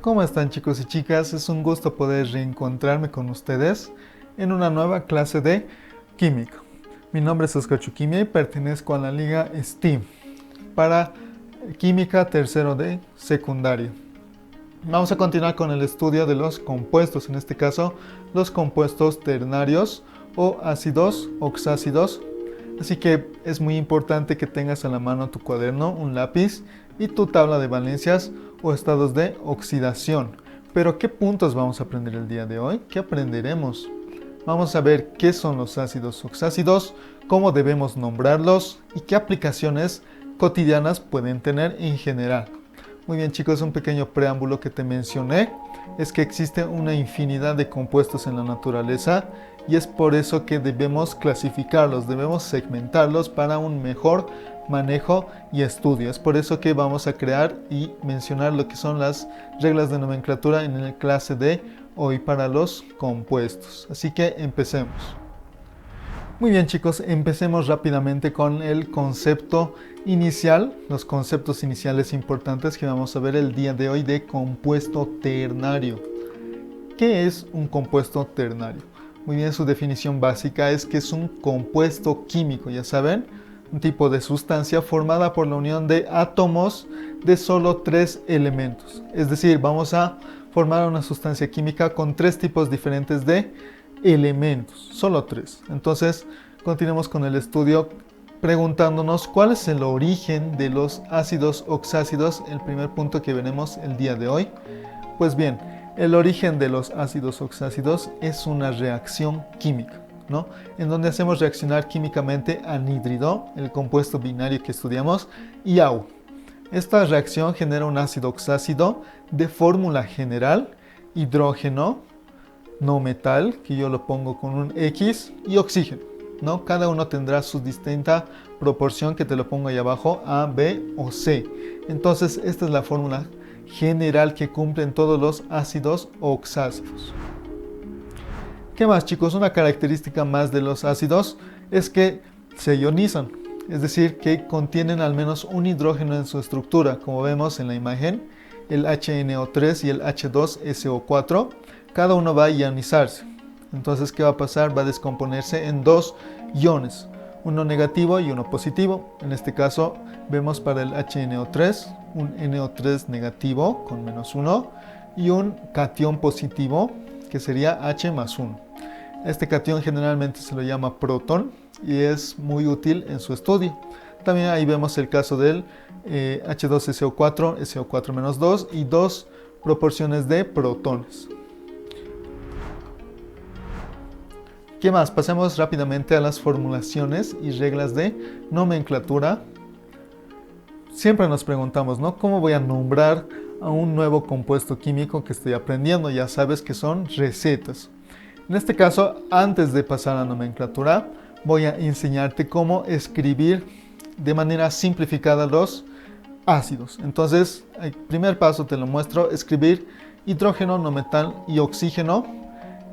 ¿Cómo están, chicos y chicas? Es un gusto poder reencontrarme con ustedes en una nueva clase de química. Mi nombre es Oscar Chuquimia y pertenezco a la Liga STEAM para química tercero de secundaria. Vamos a continuar con el estudio de los compuestos, en este caso los compuestos ternarios o ácidos oxácidos. Así que es muy importante que tengas a la mano tu cuaderno, un lápiz y tu tabla de valencias o estados de oxidación. Pero ¿qué puntos vamos a aprender el día de hoy? ¿Qué aprenderemos? Vamos a ver qué son los ácidos oxácidos, cómo debemos nombrarlos y qué aplicaciones cotidianas pueden tener en general. Muy bien, chicos, un pequeño preámbulo que te mencioné es que existe una infinidad de compuestos en la naturaleza y es por eso que debemos clasificarlos, debemos segmentarlos para un mejor manejo y estudio. Es por eso que vamos a crear y mencionar lo que son las reglas de nomenclatura en la clase de hoy para los compuestos. Así que empecemos. Muy bien, chicos, empecemos rápidamente con el concepto inicial, los conceptos iniciales importantes que vamos a ver el día de hoy de compuesto ternario. ¿Qué es un compuesto ternario? Muy bien, su definición básica es que es un compuesto químico, ya saben, un tipo de sustancia formada por la unión de átomos de solo 3 elementos. Es decir, vamos a formar una sustancia química con 3 tipos diferentes de elementos, solo 3. Entonces, continuemos con el estudio preguntándonos cuál es el origen de los ácidos oxácidos, el primer punto que veremos el día de hoy. Pues bien, el origen de los ácidos oxácidos es una reacción química, ¿no? En donde hacemos reaccionar químicamente anhídrido, el compuesto binario que estudiamos, y agua. Esta reacción genera un ácido oxácido de fórmula general, hidrógeno, no metal, que yo lo pongo con un X, y oxígeno, ¿no? Cada uno tendrá su distinta proporción, que te lo pongo ahí abajo, A, B o C. Entonces, esta es la fórmula general que cumplen todos los ácidos oxácidos. ¿Qué más, chicos? Una característica más de los ácidos es que se ionizan, es decir, que contienen al menos un hidrógeno en su estructura, como vemos en la imagen, el HNO3 y el H2SO4, cada uno va a ionizarse. Entonces, ¿qué va a pasar? Va a descomponerse en 2 iones, uno negativo y uno positivo. En este caso, vemos para el HNO3 un NO3 negativo con -1 y un catión positivo que sería H más 1. Este catión generalmente se lo llama protón y es muy útil en su estudio. También ahí vemos el caso del H2SO4, SO4-2 y 2 proporciones de protones. ¿Qué más? Pasemos rápidamente a las formulaciones y reglas de nomenclatura. Siempre nos preguntamos, ¿no? ¿Cómo voy a nombrar a un nuevo compuesto químico que estoy aprendiendo? Ya sabes que son recetas. En este caso, antes de pasar a nomenclatura, voy a enseñarte cómo escribir de manera simplificada los ácidos. Entonces, el primer paso te lo muestro, escribir hidrógeno, no metal y oxígeno,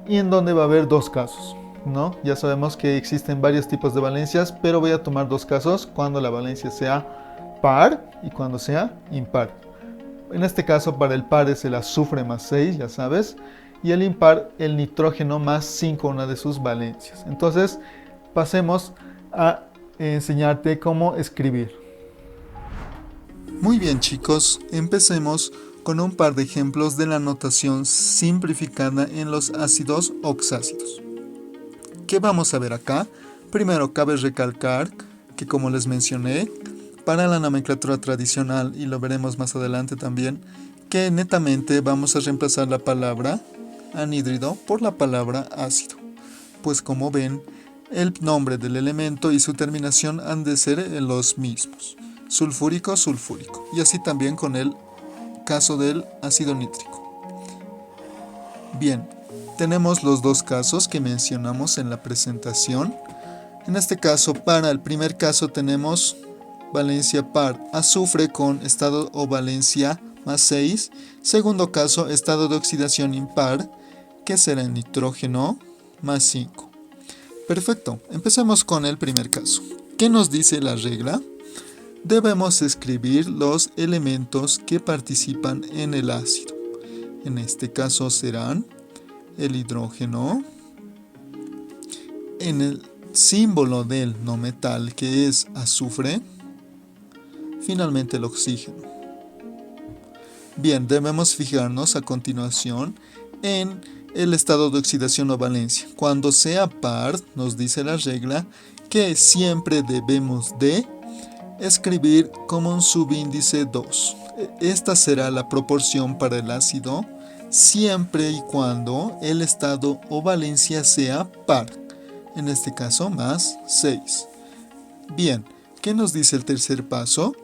y en donde va a haber 2 casos, ¿no? Ya sabemos que existen varios tipos de valencias, pero voy a tomar 2 casos cuando la valencia sea par y cuando sea impar. En este caso, para el par es el azufre más 6, ya sabes, y el impar el nitrógeno más 5, una de sus valencias. Entonces, pasemos a enseñarte cómo escribir. Muy bien, chicos, empecemos con un par de ejemplos de la notación simplificada en los ácidos oxácidos. ¿Qué vamos a ver acá? Primero, cabe recalcar que, como les mencioné, para la nomenclatura tradicional, y lo veremos más adelante también, que netamente vamos a reemplazar la palabra anhídrido por la palabra ácido. Pues como ven, el nombre del elemento y su terminación han de ser los mismos. Sulfúrico, sulfúrico. Y así también con el caso del ácido nítrico. Bien, tenemos los 2 casos que mencionamos en la presentación. En este caso, para el primer caso tenemos valencia par, azufre con estado o valencia más 6. Segundo caso, estado de oxidación impar, que será el nitrógeno más 5. Perfecto, empecemos con el primer caso. ¿Qué nos dice la regla? Debemos escribir los elementos que participan en el ácido. En este caso serán el hidrógeno. En el símbolo del no metal, que es azufre, finalmente el oxígeno. Bien, debemos fijarnos a continuación en el estado de oxidación o valencia. Cuando sea par, nos dice la regla que siempre debemos de escribir como un subíndice 2. Esta será la proporción para el ácido siempre y cuando el estado o valencia sea par. En este caso, más 6. Bien, ¿qué nos dice el tercer paso?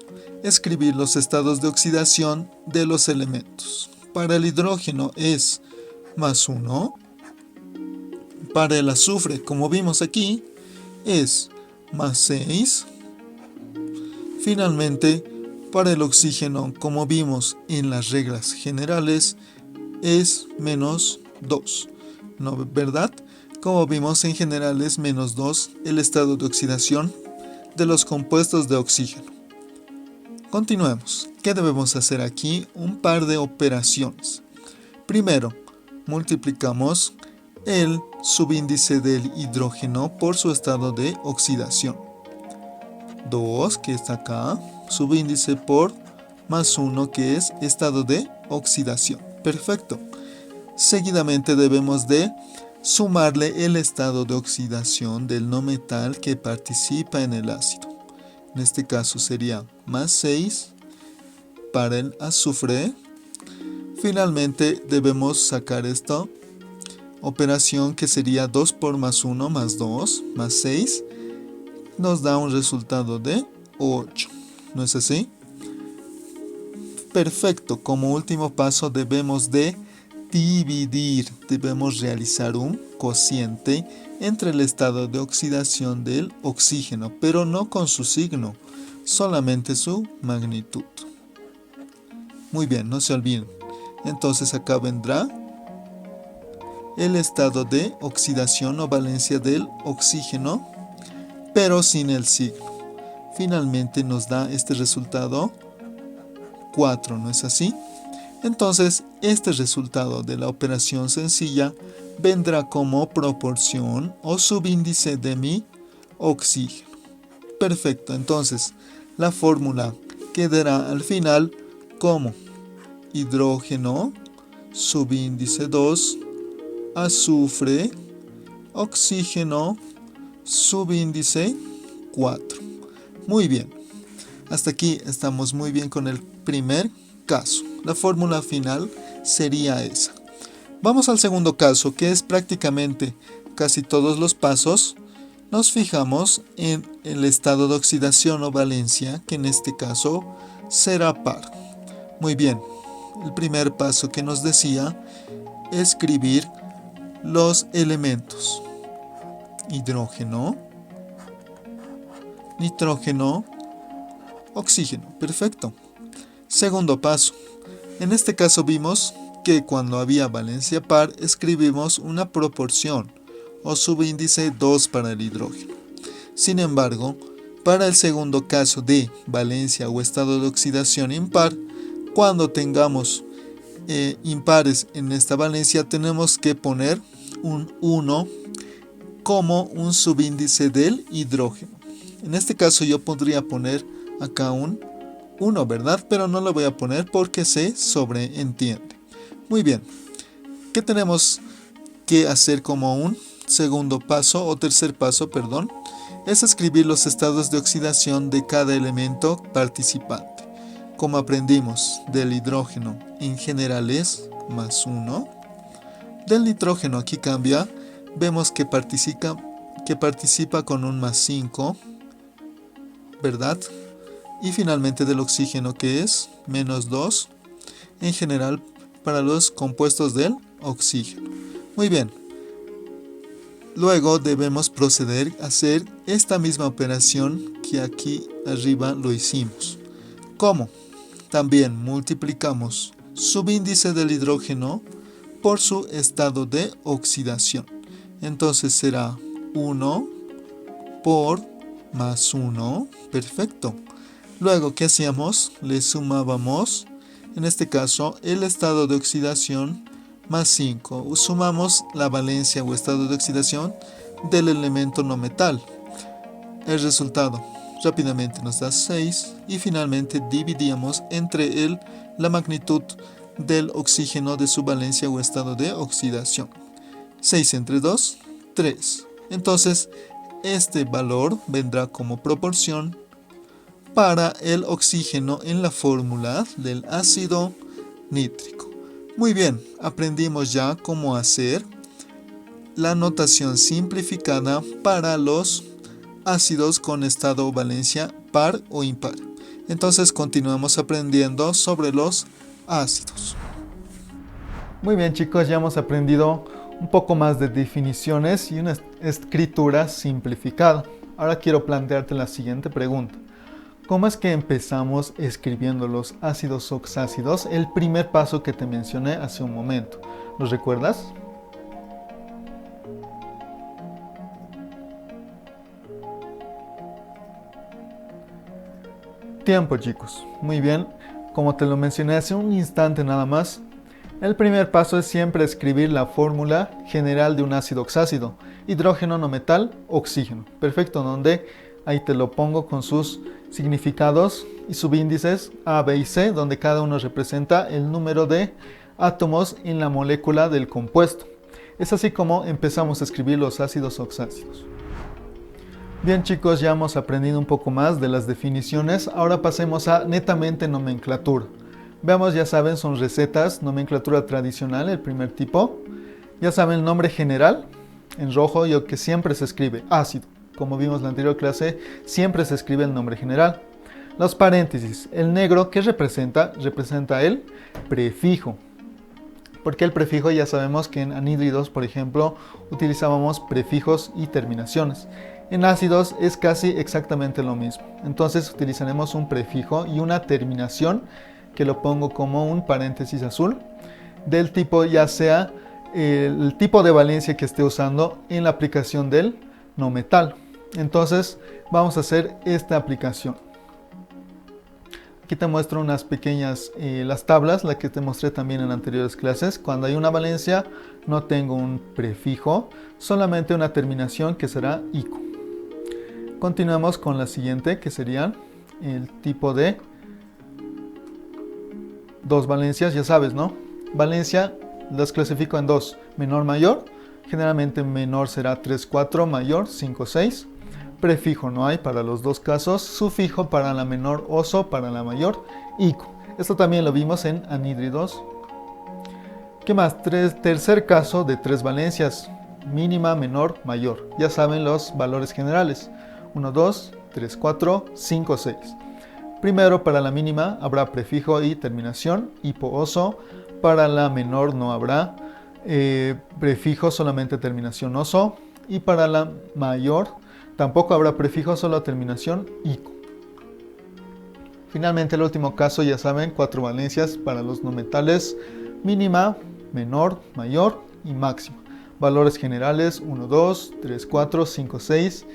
Escribir los estados de oxidación de los elementos. Para el hidrógeno es más 1. Para el azufre, como vimos aquí, es más 6. Finalmente, para el oxígeno, como vimos en las reglas generales, es menos 2. ¿No, verdad? Como vimos en general es menos 2 el estado de oxidación de los compuestos de oxígeno. Continuemos. ¿Qué debemos hacer aquí? Un par de operaciones. Primero, multiplicamos el subíndice del hidrógeno por su estado de oxidación. 2, que está acá, subíndice por más 1, que es estado de oxidación. Perfecto. Seguidamente debemos de sumarle el estado de oxidación del no metal que participa en el ácido. En este caso sería más 6 para el azufre. Finalmente debemos sacar esta operación que sería 2 por más 1 más 2 más 6. Nos da un resultado de 8. ¿No es así? Perfecto. Como último paso debemos de dividir. Debemos realizar un cociente entre el estado de oxidación del oxígeno, pero no con su signo, solamente su magnitud. Muy bien, no se olviden. Entonces acá vendrá el estado de oxidación o valencia del oxígeno, pero sin el signo. Finalmente nos da este resultado 4, ¿no es así? Entonces, este resultado de la operación sencilla vendrá como proporción o subíndice de mi oxígeno. Perfecto, entonces la fórmula quedará al final como hidrógeno, subíndice 2, azufre, oxígeno, subíndice 4. Muy bien, hasta aquí estamos muy bien con el primer caso. La fórmula final sería esa. Vamos al segundo caso, que es prácticamente casi todos los pasos. Nos fijamos en el estado de oxidación o valencia, que en este caso será par. Muy bien, el primer paso que nos decía, escribir los elementos. Hidrógeno, nitrógeno, oxígeno. Perfecto. Segundo paso. En este caso vimos que cuando había valencia par escribimos una proporción o subíndice 2 para el hidrógeno. Sin embargo, para el segundo caso de valencia o estado de oxidación impar, cuando tengamos impares en esta valencia tenemos que poner un 1 como un subíndice del hidrógeno. En este caso yo podría poner acá un 1, ¿verdad? Pero no lo voy a poner porque se sobreentiende. Muy bien. ¿Qué tenemos que hacer como un segundo paso o tercer paso, perdón? Es escribir los estados de oxidación de cada elemento participante. Como aprendimos, del hidrógeno en general es más 1. Del nitrógeno aquí cambia. Vemos que participa con un más 5, ¿verdad? Y finalmente del oxígeno, que es menos 2, en general para los compuestos del oxígeno. Muy bien. Luego debemos proceder a hacer esta misma operación que aquí arriba lo hicimos. ¿Cómo? También multiplicamos subíndice del hidrógeno por su estado de oxidación. Entonces será 1 por más 1. Perfecto. Luego, ¿qué hacíamos? Le sumábamos en este caso el estado de oxidación más 5. Sumamos la valencia o estado de oxidación del elemento no metal. El resultado rápidamente nos da 6 y finalmente dividimos entre la magnitud del oxígeno de su valencia o estado de oxidación. 6 entre 2, 3. Entonces, este valor vendrá como proporción para el oxígeno en la fórmula del ácido nítrico. Muy bien, aprendimos ya cómo hacer la notación simplificada para los ácidos con estado o valencia par o impar. Entonces continuamos aprendiendo sobre los ácidos. Muy bien chicos, ya hemos aprendido un poco más de definiciones y una escritura simplificada. Ahora quiero plantearte la siguiente pregunta. ¿Cómo es que empezamos escribiendo los ácidos oxácidos? El primer paso que te mencioné hace un momento. ¿Lo recuerdas? Tiempo chicos. Muy bien. Como te lo mencioné hace un instante nada más, el primer paso es siempre escribir la fórmula general de un ácido oxácido. Hidrógeno no metal, oxígeno. Perfecto, donde ahí te lo pongo con sus significados y subíndices A, B y C, donde cada uno representa el número de átomos en la molécula del compuesto. Es así como empezamos a escribir los ácidos oxácidos. Bien chicos, ya hemos aprendido un poco más de las definiciones. Ahora pasemos a netamente nomenclatura. Veamos, ya saben, son recetas, nomenclatura tradicional, el primer tipo. Ya saben el nombre general, en rojo, y lo que siempre se escribe, ácido. Como vimos en la anterior clase, siempre se escribe el nombre general. Los paréntesis, el negro, ¿qué representa? Representa el prefijo. Porque el prefijo ya sabemos que en anhídridos, por ejemplo, utilizábamos prefijos y terminaciones. En ácidos es casi exactamente lo mismo. Entonces utilizaremos un prefijo y una terminación, que lo pongo como un paréntesis azul, del tipo ya sea el tipo de valencia que esté usando en la aplicación del no metal. Entonces vamos a hacer esta aplicación. Aquí te muestro unas pequeñas, las tablas, la que te mostré también en anteriores clases. Cuando hay una valencia no tengo un prefijo, solamente una terminación que será ico. Continuamos con la siguiente, que sería el tipo de dos valencias, ya sabes, ¿no? Valencia las clasifico en dos, menor, mayor. Generalmente menor será 3, 4, mayor 5, 6. Prefijo no hay para los dos casos. Sufijo para la menor, oso para la mayor, ico. Esto también lo vimos en anhídridos. ¿Qué más? Tercer caso de tres valencias, mínima, menor, mayor. Ya saben los valores generales. 1, 2, 3, 4, 5, 6. Primero, para la mínima habrá prefijo y terminación, hipo, oso. Para la menor no habrá prefijo, solamente terminación, oso. Y para la mayor tampoco habrá prefijo, solo terminación, ico. Finalmente, el último caso, ya saben, cuatro valencias para los no metales, mínima, menor, mayor y máxima. Valores generales 1, 2, 3, 4, 5, 6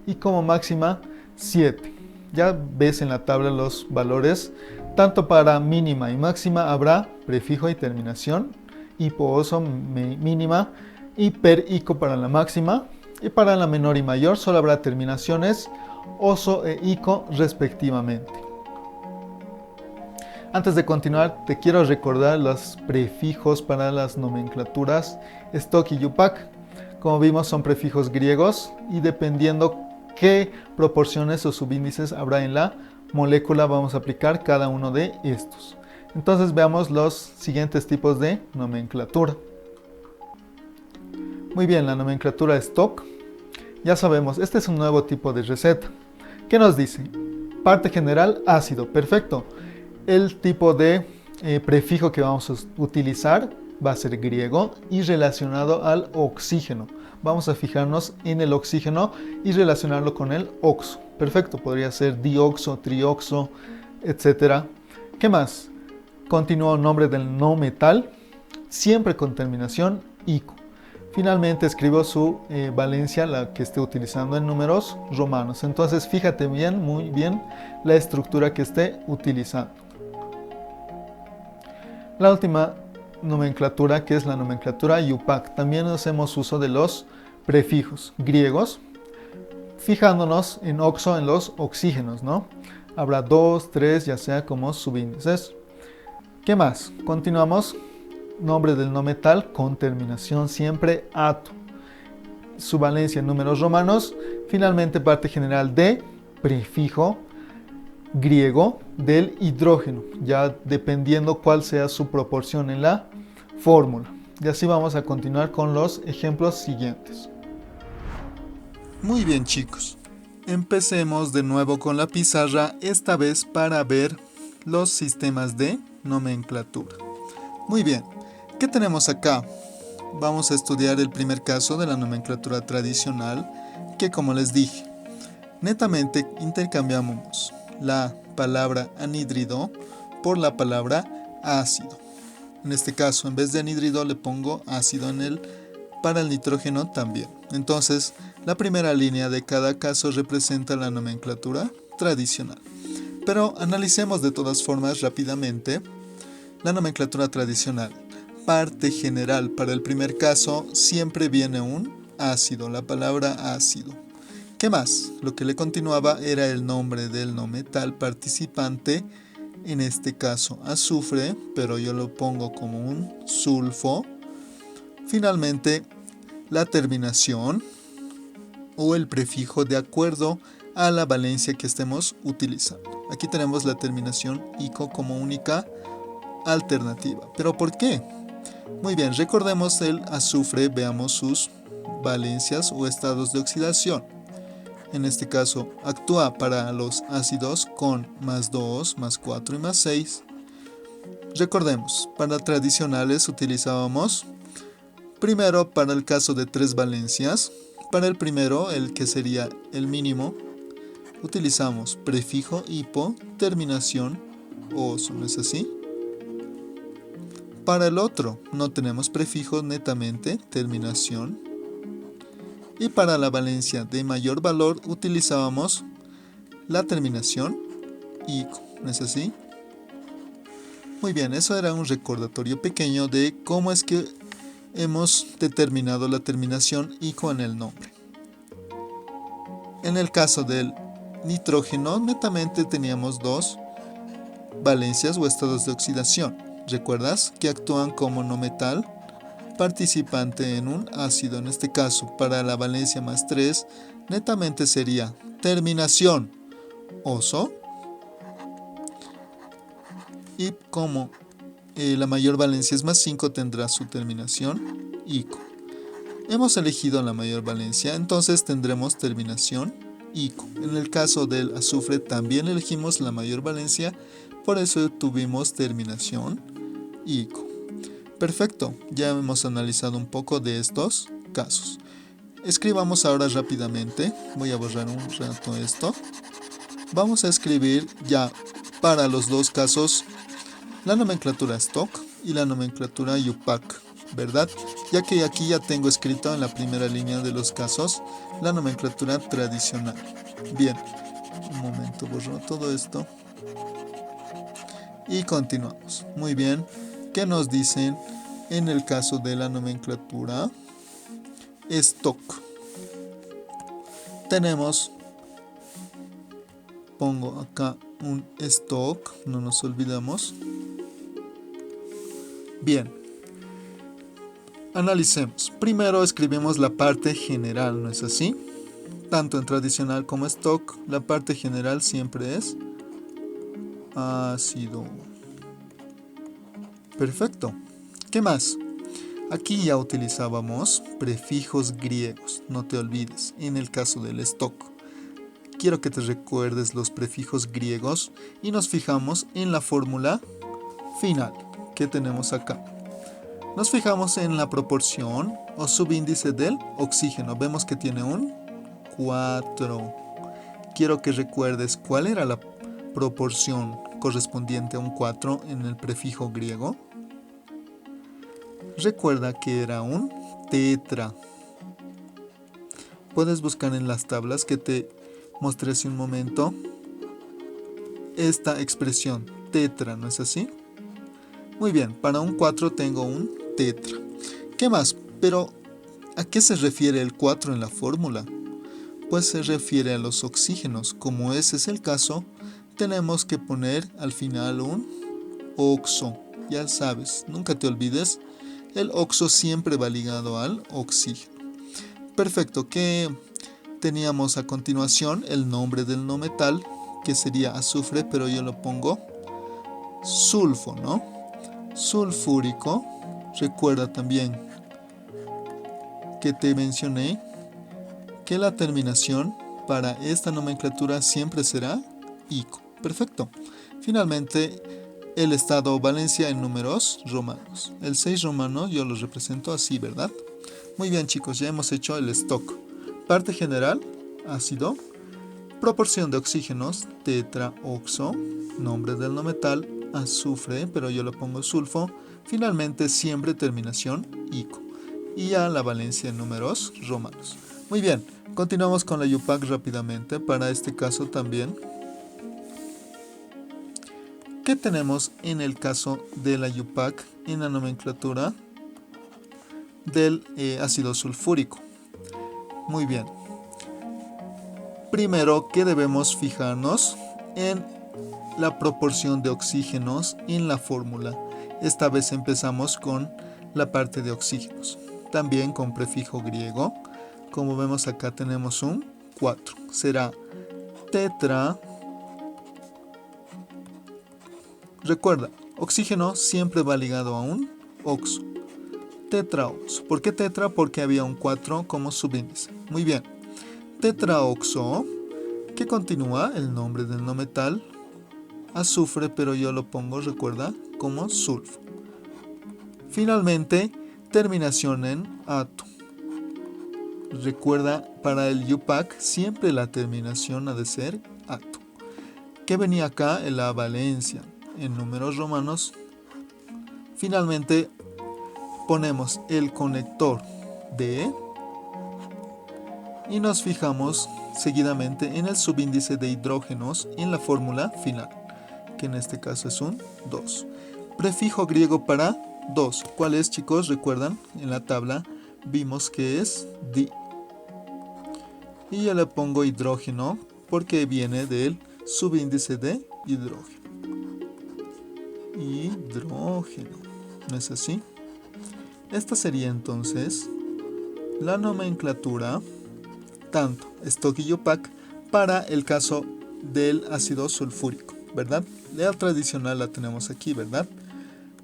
y como máxima 7. Ya ves en la tabla los valores. Tanto para mínima y máxima habrá prefijo y terminación, hipo, oso, mínima, y per, ico para la máxima. Y para la menor y mayor solo habrá terminaciones, oso e ico respectivamente. Antes de continuar, te quiero recordar los prefijos para las nomenclaturas stock y yupac. Como vimos, son prefijos griegos y dependiendo qué proporciones o subíndices habrá en la molécula, vamos a aplicar cada uno de estos. Entonces veamos los siguientes tipos de nomenclatura. Muy bien, la nomenclatura stock. Ya sabemos, este es un nuevo tipo de receta. ¿Qué nos dice? Parte general, ácido. Perfecto. El tipo de prefijo que vamos a utilizar va a ser griego y relacionado al oxígeno. Vamos a fijarnos en el oxígeno y relacionarlo con el oxo. Perfecto, podría ser dioxo, trioxo, etc. ¿Qué más? Continúa el nombre del no metal, siempre con terminación ico. Finalmente escribo su valencia, la que esté utilizando en números romanos. Entonces fíjate bien, muy bien, la estructura que esté utilizando. La última nomenclatura, que es la nomenclatura IUPAC. También hacemos uso de los prefijos griegos, fijándonos en oxo, en los oxígenos, ¿no? Habrá 2, 3, ya sea como subíndices. ¿Qué más? Continuamos. Nombre del no metal con terminación siempre ato. Su valencia en números romanos. Finalmente, parte general de prefijo griego del hidrógeno, ya dependiendo cuál sea su proporción en la fórmula. Y así vamos a continuar con los ejemplos siguientes. Muy bien, chicos. Empecemos de nuevo con la pizarra, esta vez para ver los sistemas de nomenclatura. Muy bien, ¿qué tenemos acá? Vamos a estudiar el primer caso de la nomenclatura tradicional, que como les dije, netamente intercambiamos la palabra anhídrido por la palabra ácido. En este caso, en vez de anhídrido le pongo ácido para el nitrógeno también. Entonces, la primera línea de cada caso representa la nomenclatura tradicional. Pero analicemos de todas formas rápidamente la nomenclatura tradicional. Parte general, para el primer caso siempre viene un ácido, la palabra ácido. ¿Qué más? Lo que le continuaba era el nombre del no metal participante, en este caso azufre, pero yo lo pongo como un sulfo. Finalmente, la terminación o el prefijo de acuerdo a la valencia que estemos utilizando. Aquí tenemos la terminación ico como única alternativa. ¿Pero por qué? Muy bien, recordemos el azufre, veamos sus valencias o estados de oxidación. En este caso, actúa para los ácidos con +2, +4 y +6. Recordemos, para tradicionales utilizábamos primero para el caso de 3 valencias. Para el primero, el que sería el mínimo, utilizamos prefijo hipo, terminación oso, ¿no es así? Para el otro, no tenemos prefijo, netamente terminación. Y para la valencia de mayor valor utilizábamos la terminación ico, ¿no es así? Muy bien, eso era un recordatorio pequeño de cómo es que hemos determinado la terminación ico en el nombre. En el caso del nitrógeno, netamente teníamos 2 valencias o estados de oxidación. ¿Recuerdas? Que actúan como no metal participante en un ácido. En este caso, para la valencia +3, netamente sería terminación oso. Y como la mayor valencia es +5, tendrá su terminación ico. Hemos elegido la mayor valencia, entonces tendremos terminación ico. En el caso del azufre también elegimos la mayor valencia, por eso tuvimos terminación ico. Perfecto, ya hemos analizado un poco de estos casos. Escribamos ahora rápidamente, voy a borrar un rato esto. Vamos a escribir ya para los dos casos la nomenclatura stock y la nomenclatura IUPAC, ¿verdad? Ya que aquí ya tengo escrito en la primera línea de los casos la nomenclatura tradicional. Bien, un momento, borro todo esto. Y continuamos. Muy bien. ¿Qué nos dicen en el caso de la nomenclatura stock? Tenemos, pongo acá un stock, no nos olvidemos. Bien, analicemos. Primero escribimos la parte general, ¿no es así? Tanto en tradicional como stock, la parte general siempre es ácido. Perfecto. ¿Qué más? Aquí ya utilizábamos prefijos griegos, no te olvides, en el caso del stock. Quiero que te recuerdes los prefijos griegos y nos fijamos en la fórmula final que tenemos acá. Nos fijamos en la proporción o subíndice del oxígeno. Vemos que tiene un 4. Quiero que recuerdes cuál era la proporción correspondiente a un 4 en el prefijo griego. Recuerda que era un tetra. Puedes buscar en las tablas que te mostré hace un momento esta expresión tetra, ¿no es así? Muy bien, para un 4 tengo un tetra. ¿Qué más? Pero, ¿a qué se refiere el 4 en la fórmula? Pues se refiere a los oxígenos. Como ese es el caso, tenemos que poner al final un oxo. Ya sabes, nunca te olvides, el oxo siempre va ligado al oxígeno. Perfecto, ¿qué teníamos a continuación? El nombre del no metal, que sería azufre, pero yo lo pongo sulfo, ¿no? Sulfúrico. Recuerda también que te mencioné que la terminación para esta nomenclatura siempre será ico. Perfecto. Finalmente, el estado valencia en números romanos. El 6 romano yo lo represento así, ¿verdad? Muy bien, chicos, ya hemos hecho el stock. Parte general, ácido. Proporción de oxígenos, tetraoxo. Nombre del no metal, azufre, pero yo lo pongo sulfo. Finalmente, siempre terminación ico. Y ya la valencia en números romanos. Muy bien, continuamos con la UPAC rápidamente. Para este caso también, ¿qué tenemos en el caso de la UPAC en la nomenclatura del ácido sulfúrico? Muy bien. Primero que debemos fijarnos en la proporción de oxígenos en la fórmula. Esta vez empezamos con la parte de oxígenos. También con prefijo griego. Como vemos acá tenemos un 4. Será tetra. Recuerda, oxígeno siempre va ligado a un oxo. Tetraoxo. ¿Por qué tetra? Porque había un 4 como subíndice. Muy bien. Tetraoxo, que continúa el nombre del no metal, azufre, pero yo lo pongo, recuerda, como sulfo. Finalmente, terminación en ato. Recuerda, para el UPAC siempre la terminación ha de ser ato. ¿Qué venía acá? La valencia en números romanos. Finalmente, ponemos el conector de y nos fijamos seguidamente en el subíndice de hidrógenos en la fórmula final, que en este caso es un 2. Prefijo griego para 2. ¿Cuál es, chicos? Recuerdan, en la tabla vimos que es di. Y yo le pongo hidrógeno porque viene del subíndice de hidrógeno. Hidrógeno. ¿No es así? Esta sería entonces la nomenclatura tanto stock y UPAC para el caso del ácido sulfúrico, ¿verdad? La tradicional la tenemos aquí, ¿verdad?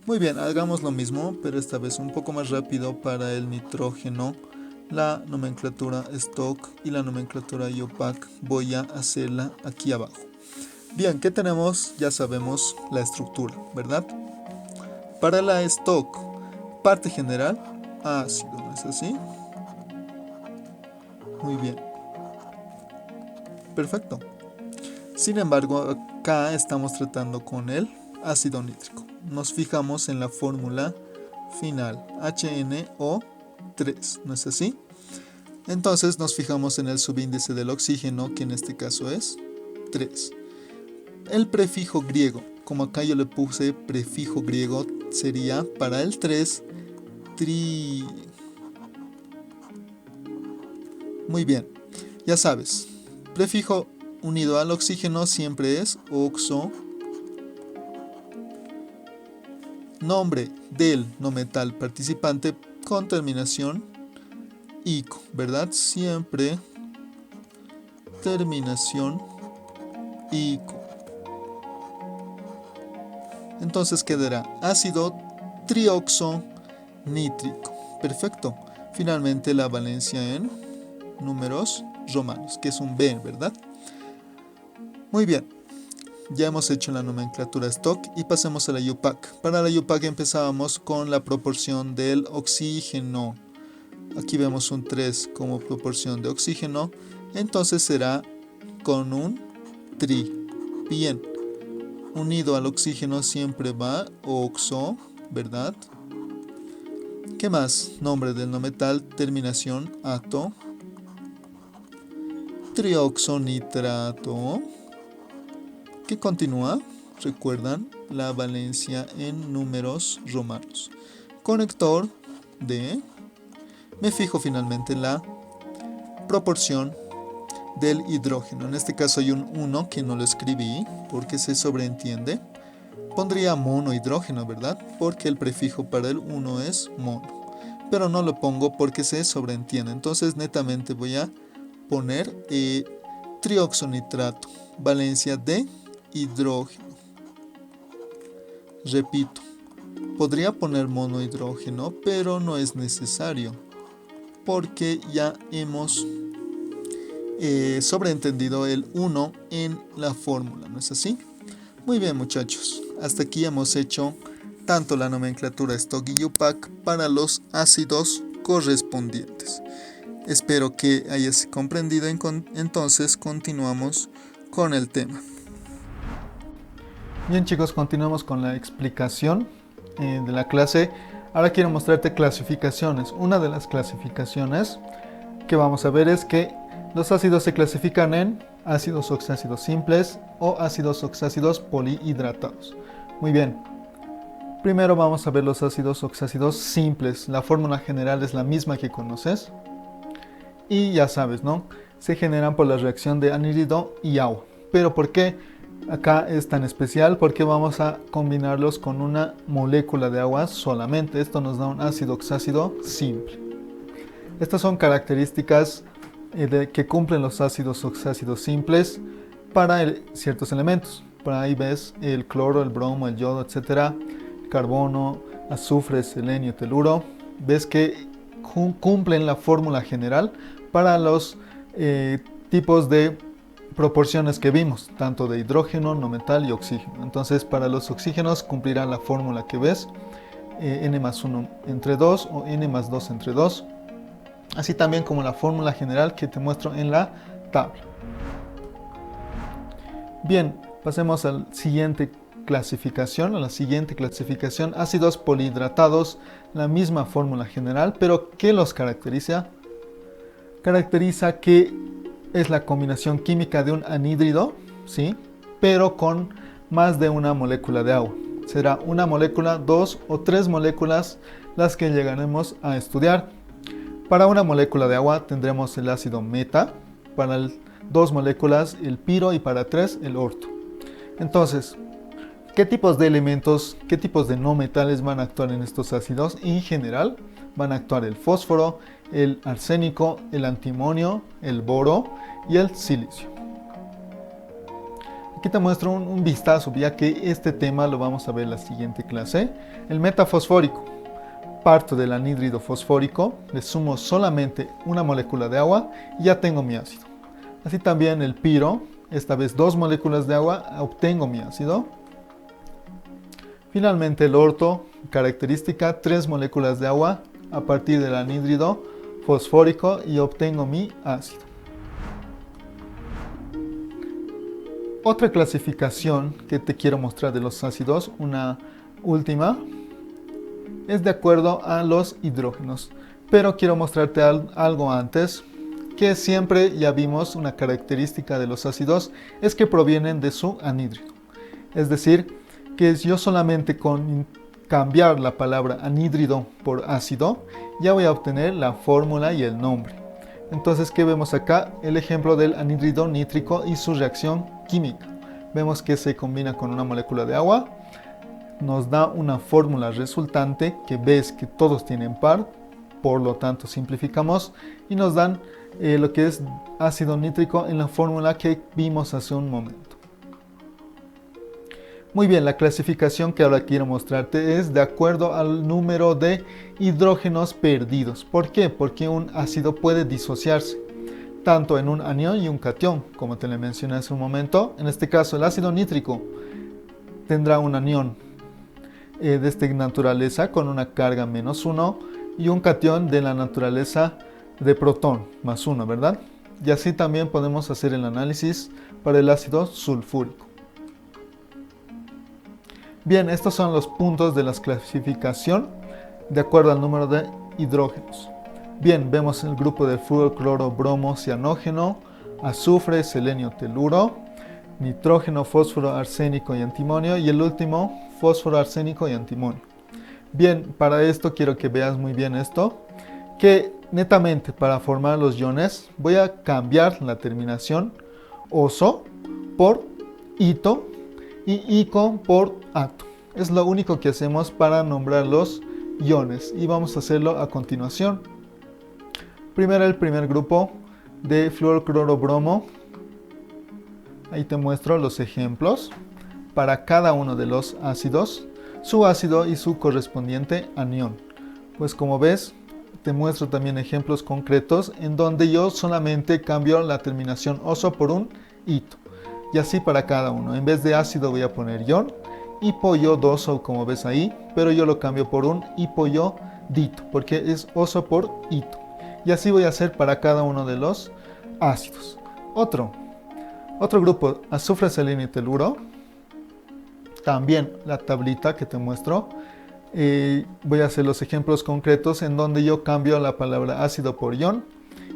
Muy bien, hagamos lo mismo, pero esta vez un poco más rápido para el nitrógeno. La nomenclatura stock y la nomenclatura UPAC voy a hacerla aquí abajo. Bien, ¿qué tenemos? Ya sabemos la estructura, ¿verdad? Para la stock, parte general, ácido, ¿no es así? Muy bien. Perfecto. Sin embargo, acá estamos tratando con el ácido nítrico. Nos fijamos en la fórmula final, HNO3, ¿no es así? Entonces nos fijamos en el subíndice del oxígeno, que en este caso es 3. El prefijo griego, como acá yo le puse prefijo griego, sería para el 3, tri. Muy bien, ya sabes, prefijo unido al oxígeno siempre es oxo. Nombre del no metal participante con terminación ico, ¿verdad? Siempre terminación ico. Entonces quedará ácido trioxo nítrico. Perfecto. Finalmente la valencia en números romanos, que es un B, ¿verdad? Muy bien. Ya hemos hecho la nomenclatura stock y pasemos a la UPAC. Para la UPAC empezábamos con la proporción del oxígeno. Aquí vemos un 3 como proporción de oxígeno. Entonces será con un tri. Bien. Unido al oxígeno siempre va oxo, ¿verdad? ¿Qué más? Nombre del no metal, terminación ato. Trioxonitrato. ¿Qué continúa? recuerdan la valencia en números romanos. Conector de, me fijo finalmente en la proporción del hidrógeno. En este caso hay un 1 que no lo escribí porque se sobreentiende. Pondría monohidrógeno, ¿verdad? Porque el prefijo para el 1 es mono. Pero no lo pongo porque se sobreentiende. Entonces netamente voy a poner trioxonitrato, valencia de hidrógeno. Repito, podría poner monohidrógeno, pero no es necesario porque ya hemos sobreentendido el 1 en la fórmula, ¿no es así? Muy bien, muchachos, hasta aquí hemos hecho tanto la nomenclatura Stokes y Yupac para los ácidos correspondientes. Espero que hayas comprendido, entonces continuamos con el tema. Bien, chicos, continuamos con la explicación de la clase. Ahora quiero mostrarte clasificaciones. Una de las clasificaciones que vamos a ver es que los ácidos se clasifican en ácidos oxácidos simples o ácidos oxácidos polihidratados. Muy bien. Primero vamos a ver los ácidos oxácidos simples. La fórmula general es la misma que conoces. Y ya sabes, ¿no? Se generan por la reacción de anhídrido y agua. ¿Pero por qué acá es tan especial? Porque vamos a combinarlos con una molécula de agua solamente. Esto nos da un ácido oxácido simple. Estas son características que cumplen los ácidos oxácidos simples para ciertos elementos. Por ahí ves el cloro, el bromo, el yodo, etc. Carbono, azufre, selenio, teluro. Ves que cumplen la fórmula general para los tipos de proporciones que vimos, tanto de hidrógeno, no metal y oxígeno. Entonces, para los oxígenos cumplirá la fórmula que ves, N más 1 entre 2 o N más 2 entre 2. Así también como la fórmula general que te muestro en la tabla. Bien, pasemos a la siguiente clasificación, ácidos polihidratados, la misma fórmula general, pero ¿qué los caracteriza? Caracteriza que es la combinación química de un anhídrido, ¿sí? Pero con más de una molécula de agua. Será una molécula, 2 o 3 moléculas las que llegaremos a estudiar. Para una molécula de agua tendremos el ácido meta, para 2 moléculas el piro y para 3 el orto. Entonces, ¿qué tipos de elementos, qué tipos de no metales van a actuar en estos ácidos? En general van a actuar el fósforo, el arsénico, el antimonio, el boro y el silicio. Aquí te muestro un vistazo, ya que este tema lo vamos a ver en la siguiente clase. El metafosfórico. Parto del anhídrido fosfórico, le sumo solamente una molécula de agua y ya tengo mi ácido. Así también el piro, esta vez 2 moléculas de agua, obtengo mi ácido. Finalmente el orto, característica 3 moléculas de agua a partir del anhídrido fosfórico y obtengo mi ácido. Otra clasificación que te quiero mostrar de los ácidos, una última, es de acuerdo a los hidrógenos. Pero quiero mostrarte algo antes, que siempre ya vimos una característica de los ácidos, es que provienen de su anhídrido. Es decir, que yo solamente con cambiar la palabra anhídrido por ácido, ya voy a obtener la fórmula y el nombre. Entonces, ¿qué vemos acá? El ejemplo del anhídrido nítrico y su reacción química. Vemos que se combina con una molécula de agua, nos da una fórmula resultante que ves que todos tienen par, por lo tanto simplificamos y nos dan lo que es ácido nítrico en la fórmula que vimos hace un momento. Muy bien, la clasificación que ahora quiero mostrarte es de acuerdo al número de hidrógenos perdidos. ¿Por qué? Porque un ácido puede disociarse tanto en un anión y un catión, como te lo mencioné hace un momento. En este caso, el ácido nítrico tendrá un anión de esta naturaleza con una carga -1 y un catión de la naturaleza de protón +1, ¿verdad? Y así también podemos hacer el análisis para el ácido sulfúrico. Bien, estos son los puntos de la clasificación de acuerdo al número de hidrógenos. Bien, vemos el grupo de flúor, cloro, bromo, cianógeno, azufre, selenio, teluro. nitrógeno, fósforo, arsénico y antimonio, y el último, fósforo, arsénico y antimonio. Bien, para esto quiero que veas muy bien esto, que netamente para formar los iones voy a cambiar la terminación oso por ito y ico por ato. Es lo único que hacemos para nombrar los iones y vamos a hacerlo a continuación. Primero el primer grupo de fluorclorobromo. Ahí te muestro los ejemplos para cada uno de los ácidos, su ácido y su correspondiente anión. Pues como ves, te muestro también ejemplos concretos en donde yo solamente cambio la terminación oso por un ito. Y así para cada uno. En vez de ácido voy a poner ion, hipoyodoso como ves ahí, pero yo lo cambio por un hipoyodito porque es oso por ito. Y así voy a hacer para cada uno de los ácidos. Otro grupo, azufre, seleno y teluro. También la tablita que te muestro. Voy a hacer los ejemplos concretos en donde yo cambio la palabra ácido por ion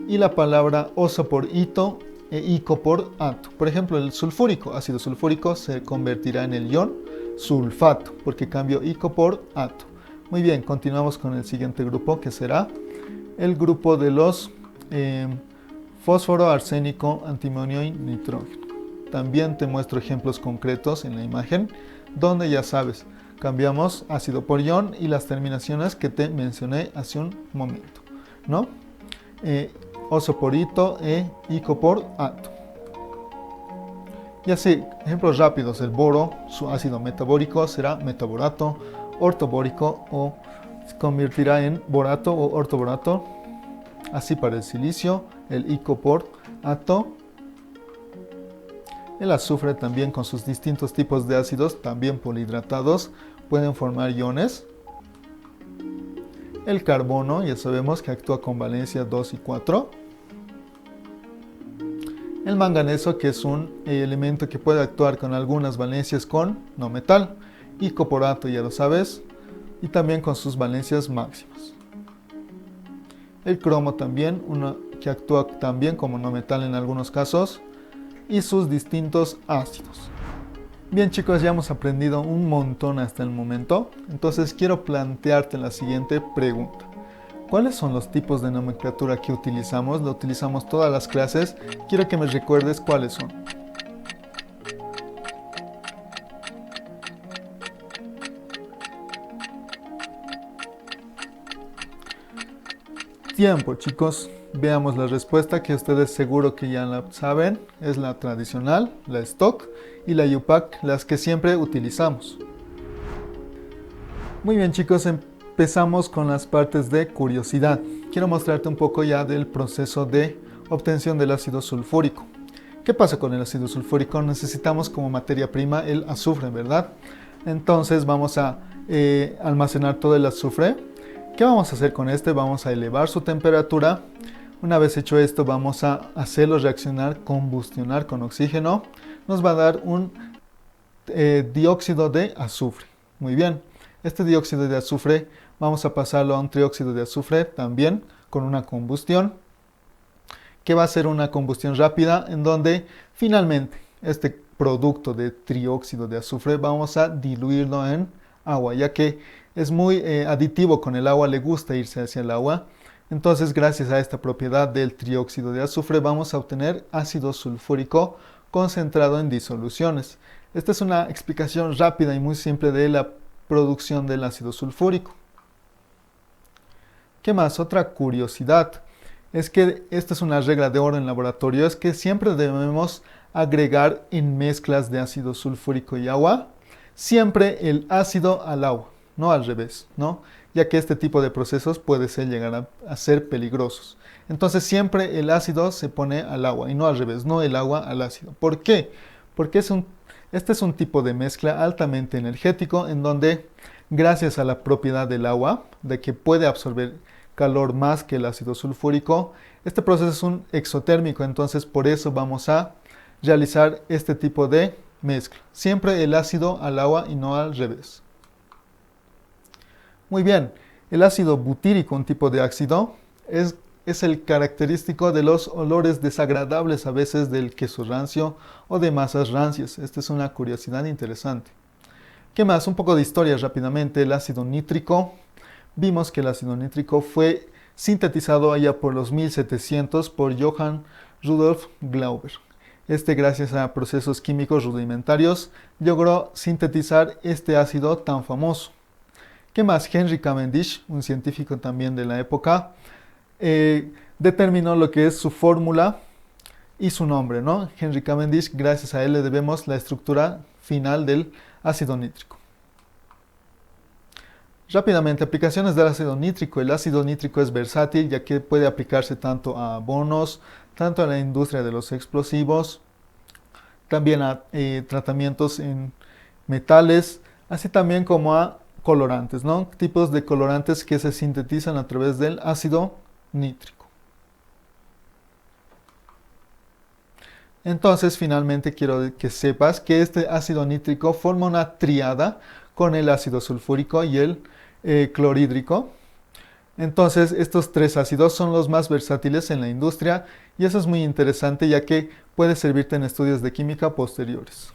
y la palabra oso por ito e ico por ato. Por ejemplo, el sulfúrico, ácido sulfúrico, se convertirá en el ion sulfato porque cambio ico por ato. Muy bien, continuamos con el siguiente grupo que será el grupo de los fósforo, arsénico, antimonio y nitrógeno. También te muestro ejemplos concretos en la imagen donde ya sabes, cambiamos ácido por ion y las terminaciones que te mencioné hace un momento, ¿no? Oso por ito e ico por ato. Y así, ejemplos rápidos, el boro, su ácido metabórico será metaborato, ortobórico o se convertirá en borato o ortoborato. Así para el silicio, el ico por ato. El azufre también con sus distintos tipos de ácidos, también polihidratados, pueden formar iones. El carbono, ya sabemos que actúa con valencia 2 y 4. El manganeso, que es un elemento que puede actuar con algunas valencias con no metal. Ico por ato, ya lo sabes, y también con sus valencias máximas. El cromo también, uno que actúa también como no metal en algunos casos, y sus distintos ácidos. Bien chicos, ya hemos aprendido un montón hasta el momento, entonces quiero plantearte la siguiente pregunta. ¿Cuáles son los tipos de nomenclatura que utilizamos? Lo utilizamos todas las clases, quiero que me recuerdes cuáles son. Tiempo chicos, veamos la respuesta que ustedes seguro que ya la saben, es la tradicional, la stock y la UPAC, las que siempre utilizamos. Muy bien chicos, empezamos con las partes de curiosidad. Quiero mostrarte un poco ya del proceso de obtención del ácido sulfúrico. ¿Qué pasa con el ácido sulfúrico? Necesitamos como materia prima el azufre, ¿verdad? Entonces vamos a almacenar todo el azufre. ¿Qué vamos a hacer con este? Vamos a elevar su temperatura. Una vez hecho esto, vamos a hacerlo reaccionar, combustionar con oxígeno. Nos va a dar un dióxido de azufre. Muy bien. Este dióxido de azufre vamos a pasarlo a un trióxido de azufre también con una combustión, que va a ser una combustión rápida en donde finalmente este producto de trióxido de azufre vamos a diluirlo en agua, ya que es muy aditivo con el agua, le gusta irse hacia el agua. Entonces, gracias a esta propiedad del trióxido de azufre, vamos a obtener ácido sulfúrico concentrado en disoluciones. Esta es una explicación rápida y muy simple de la producción del ácido sulfúrico. ¿Qué más? Otra curiosidad es que esta es una regla de oro en laboratorio, es que siempre debemos agregar en mezclas de ácido sulfúrico y agua, siempre el ácido al agua, no al revés, ¿no? Ya que este tipo de procesos puede llegar a ser peligrosos. Entonces siempre el ácido se pone al agua y no al revés, no el agua al ácido. ¿Por qué? Porque este es un tipo de mezcla altamente energético en donde, gracias a la propiedad del agua, de que puede absorber calor más que el ácido sulfúrico, este proceso es un exotérmico, entonces por eso vamos a realizar este tipo de mezcla. Siempre el ácido al agua y no al revés. Muy bien, el ácido butírico, un tipo de ácido, es es el característico de los olores desagradables a veces del queso rancio o de masas rancias. Esta es una curiosidad interesante. ¿Qué más? Un poco de historia rápidamente. El ácido nítrico. Vimos que el ácido nítrico fue sintetizado allá por los 1700 por Johann Rudolf Glauber. Gracias a procesos químicos rudimentarios, logró sintetizar este ácido tan famoso. ¿Qué más? Henry Cavendish, un científico también de la época, determinó lo que es su fórmula y su nombre, ¿no? Henry Cavendish, gracias a él le debemos la estructura final del ácido nítrico. Rápidamente, aplicaciones del ácido nítrico. El ácido nítrico es versátil ya que puede aplicarse tanto a abonos, tanto a la industria de los explosivos, también a tratamientos en metales, así también como a colorantes, ¿no? Tipos de colorantes que se sintetizan a través del ácido nítrico. Entonces, finalmente quiero que sepas que este ácido nítrico forma una tríada con el ácido sulfúrico y el clorhídrico. Entonces, estos tres ácidos son los más versátiles en la industria y eso es muy interesante ya que puede servirte en estudios de química posteriores.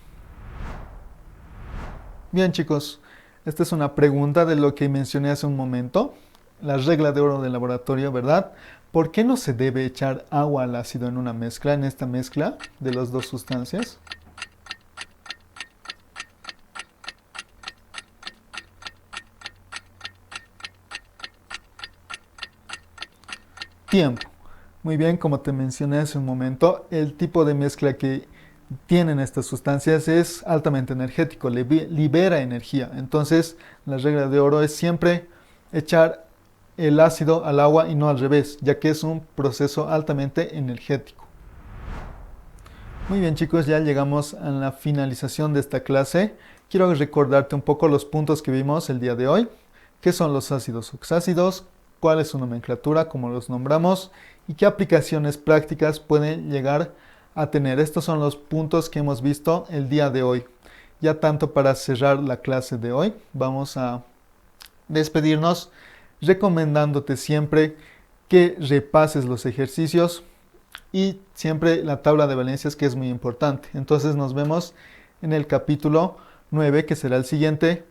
Bien, chicos, esta es una pregunta de lo que mencioné hace un momento, la regla de oro del laboratorio, ¿verdad? ¿Por qué no se debe echar agua al ácido en una mezcla, en esta mezcla de las dos sustancias? Tiempo. Muy bien, como te mencioné hace un momento, el tipo de mezcla que tienen estas sustancias es altamente energético, libera energía. Entonces, la regla de oro es siempre echar el ácido al agua y no al revés, ya que es un proceso altamente energético. Muy bien, chicos, ya llegamos a la finalización de esta clase. Quiero recordarte un poco los puntos que vimos el día de hoy. ¿Qué son los ácidos oxácidos? ¿Cuál es su nomenclatura? ¿Cómo los nombramos? ¿Y qué aplicaciones prácticas pueden llegar a tener? Estos son los puntos que hemos visto el día de hoy. Ya tanto para cerrar la clase de hoy, vamos a despedirnos recomendándote siempre que repases los ejercicios y siempre la tabla de valencias, que es muy importante. Entonces nos vemos en el capítulo 9, que será el siguiente,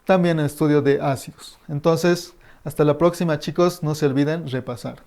también el estudio de ácidos. Entonces, hasta la próxima, chicos, no se olviden repasar.